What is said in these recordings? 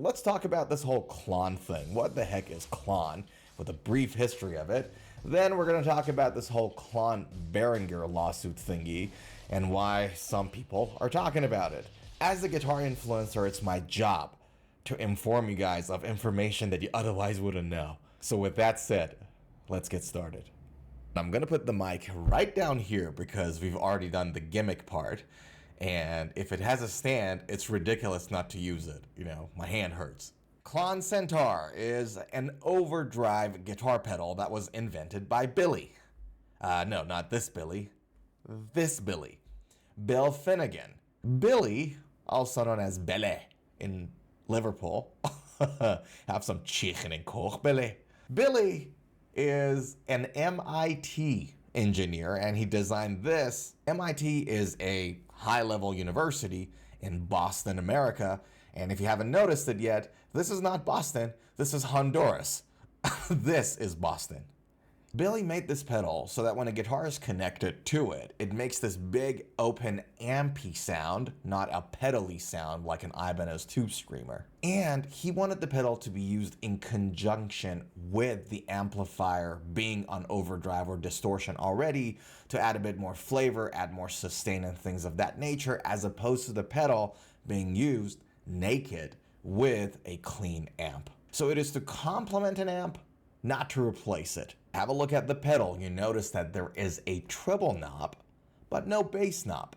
let's talk about this whole Klon thing. What the heck is Klon? With a brief history of it. Then we're going to talk about this whole Klon Behringer lawsuit thingy and why some people are talking about it. As a guitar influencer, it's my job to inform you guys of information that you otherwise wouldn't know. So with that said, let's get started. I'm going to put the mic right down here because we've already done the gimmick part. And if it has a stand, it's ridiculous not to use it. You know, my hand hurts. Klon Centaur is an overdrive guitar pedal that was invented by Billy. No, not this Billy. This Billy. Bill Finnegan. Billy, also known as Belle in Liverpool. Have some chicken and coke, Billy. Billy is an MIT engineer, and he designed this. MIT is a high-level university in Boston, America. And if you haven't noticed it yet, this is not Boston, this is Honduras. This is Boston. Billy made this pedal so that when a guitar is connected to it, it makes this big open ampy sound, not a pedally sound like an Ibanez Tube Screamer. And he wanted the pedal to be used in conjunction with the amplifier being on overdrive or distortion already to add a bit more flavor, add more sustain and things of that nature, as opposed to the pedal being used naked with a clean amp. So it is to complement an amp, not to replace it. Have a look at the pedal. You notice that there is a treble knob, but no bass knob,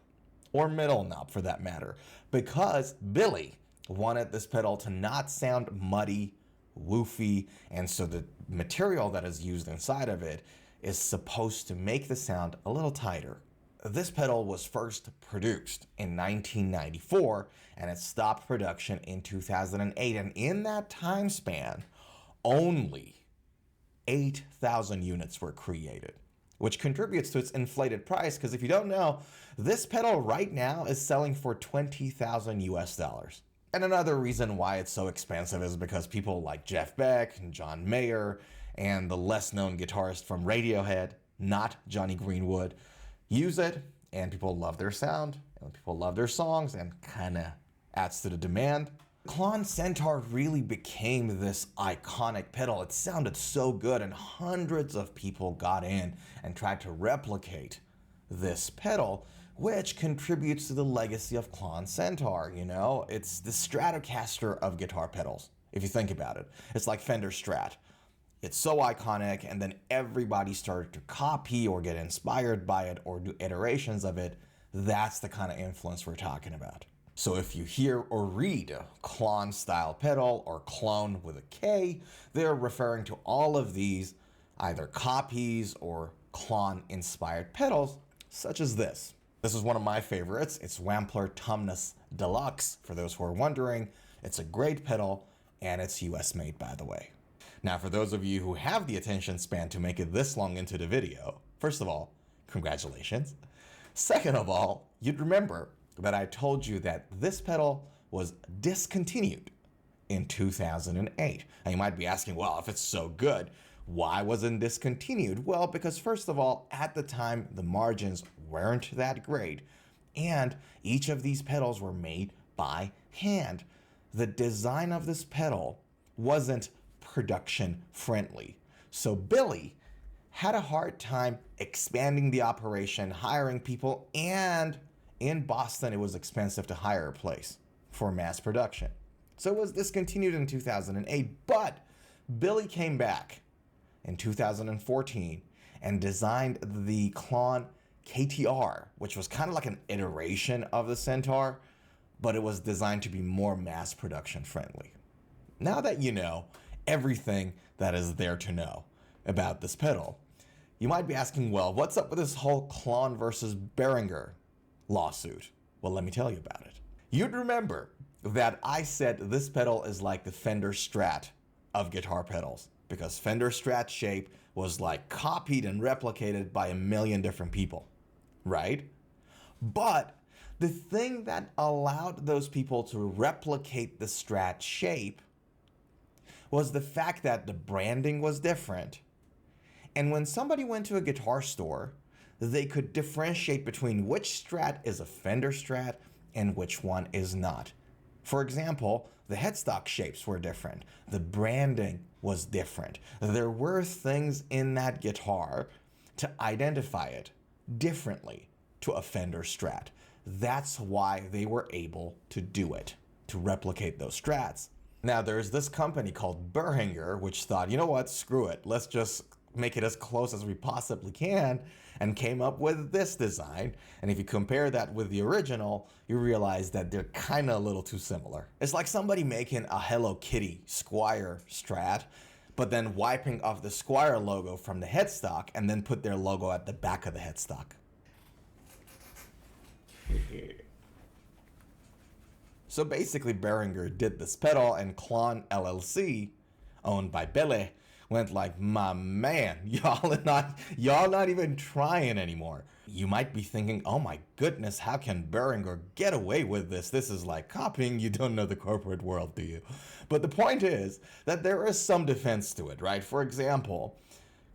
or middle knob for that matter, because Billy wanted this pedal to not sound muddy, woofy, and so the material that is used inside of it is supposed to make the sound a little tighter. This pedal was first produced in 1994, and it stopped production in 2008, and in that time span, only 8,000 units were created, which contributes to its inflated price, because if you don't know, this pedal right now is selling for 20,000 US dollars. And another reason why it's so expensive is because people like Jeff Beck and John Mayer and the less known guitarist from Radiohead, not Johnny Greenwood, use it, and people love their sound, and people love their songs, and kinda adds to the demand. Klon Centaur really became this iconic pedal. It sounded so good, and hundreds of people got in and tried to replicate this pedal, which contributes to the legacy of Klon Centaur. You know, it's the Stratocaster of guitar pedals, if you think about it. It's like Fender Strat. It's so iconic, and then everybody started to copy or get inspired by it or do iterations of it. That's the kind of influence we're talking about. So if you hear or read a Klon style pedal or clone with a K, they're referring to all of these either copies or Klon inspired pedals, such as this. This is one of my favorites. It's Wampler Tumnus Deluxe, for those who are wondering. It's a great pedal, and it's US made, by the way. Now, for those of you who have the attention span to make it this long into the video, first of all, congratulations. Second of all, you'd remember that I told you that this pedal was discontinued in 2008. And you might be asking, well, if it's so good, why wasn't it discontinued? Well, because first of all, at the time, the margins weren't that great, and each of these pedals were made by hand. The design of this pedal wasn't production friendly. So Billy had a hard time expanding the operation, hiring people, and in Boston, it was expensive to hire a place for mass production. So it was discontinued in 2008, but Billy came back in 2014 and designed the Klon KTR, which was kind of like an iteration of the Centaur, but it was designed to be more mass production friendly. Now that you know everything that is there to know about this pedal, you might be asking, well, what's up with this whole Klon versus Behringer lawsuit? Well, let me tell you about it. You'd remember that I said this pedal is like the Fender Strat of guitar pedals, because Fender Strat shape was like copied and replicated by a million different people, right? But the thing that allowed those people to replicate the Strat shape was the fact that the branding was different. And when somebody went to a guitar store, they could differentiate between which Strat is a Fender Strat and which one is not. For example, The headstock shapes were different. The branding was different. There were things in that guitar to identify it differently to a Fender Strat. That's why they were able to do it, to replicate those Strats. Now, there's this company called Behringer, which thought, you know what, screw it. Let's just make it as close as we possibly can, and came up with this design. And if you compare that with the original, you realize that they're kind of a little too similar. It's like somebody making a Hello Kitty Squier Strat, but then wiping off the Squier logo from the headstock and then put their logo at the back of the headstock. So basically, Behringer did this pedal, and Klon LLC, owned by Belle, went like, my man, y'all not even trying anymore. You might be thinking, oh my goodness, how can Behringer get away with this? This is like copying. You don't know the corporate world, do you? But the point is that there is some defense to it, right? For example,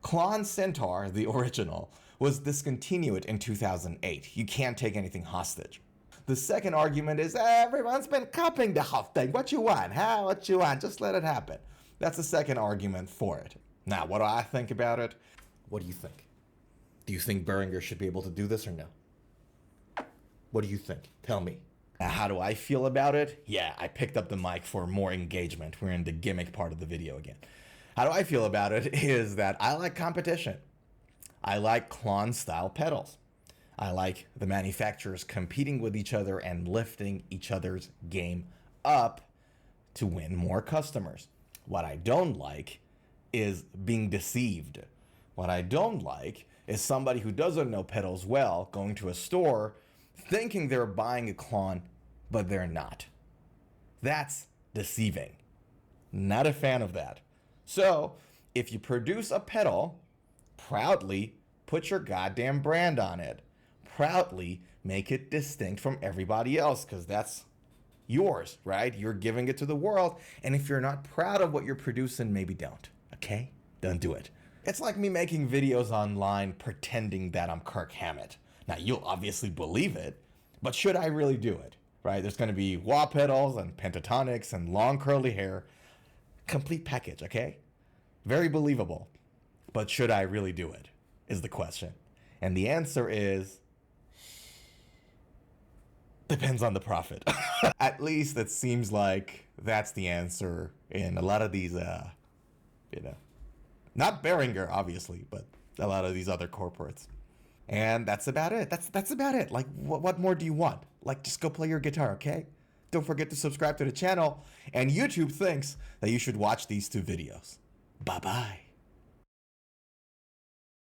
Klon Centaur, the original, was discontinued in 2008. You can't take anything hostage. The second argument is everyone's been copying the whole thing. What you want? Huh? What you want? Just let it happen. That's the second argument for it. Now, what do I think about it? What do you think? Do you think Behringer should be able to do this or no? What do you think? Tell me. Now, how do I feel about it? Yeah, I picked up the mic for more engagement. We're in the gimmick part of the video again. How do I feel about it is that I like competition. I like Klon-style pedals. I like the manufacturers competing with each other and lifting each other's game up to win more customers. What I don't like is being deceived. What I don't like is somebody who doesn't know pedals well going to a store thinking they're buying a Klon, but they're not. That's deceiving. Not a fan of that. So, if you produce a pedal, proudly put your goddamn brand on it. Proudly make it distinct from everybody else, because that's yours, right? You're giving it to the world. And if you're not proud of what you're producing, maybe don't. Okay? Don't do it. It's like me making videos online pretending that I'm Kirk Hammett. Now, you'll obviously believe it, but should I really do it? Right? There's going to be wah pedals and pentatonics and long curly hair. Complete package, okay? Very believable. But should I really do it? Is the question. And the answer is, depends on the profit. At least it seems like that's the answer in a lot of these, not Behringer, obviously, but a lot of these other corporates. And that's about it. That's about it. Like, what more do you want? Like, just go play your guitar, okay? Don't forget to subscribe to the channel. And YouTube thinks that you should watch these two videos. Bye-bye.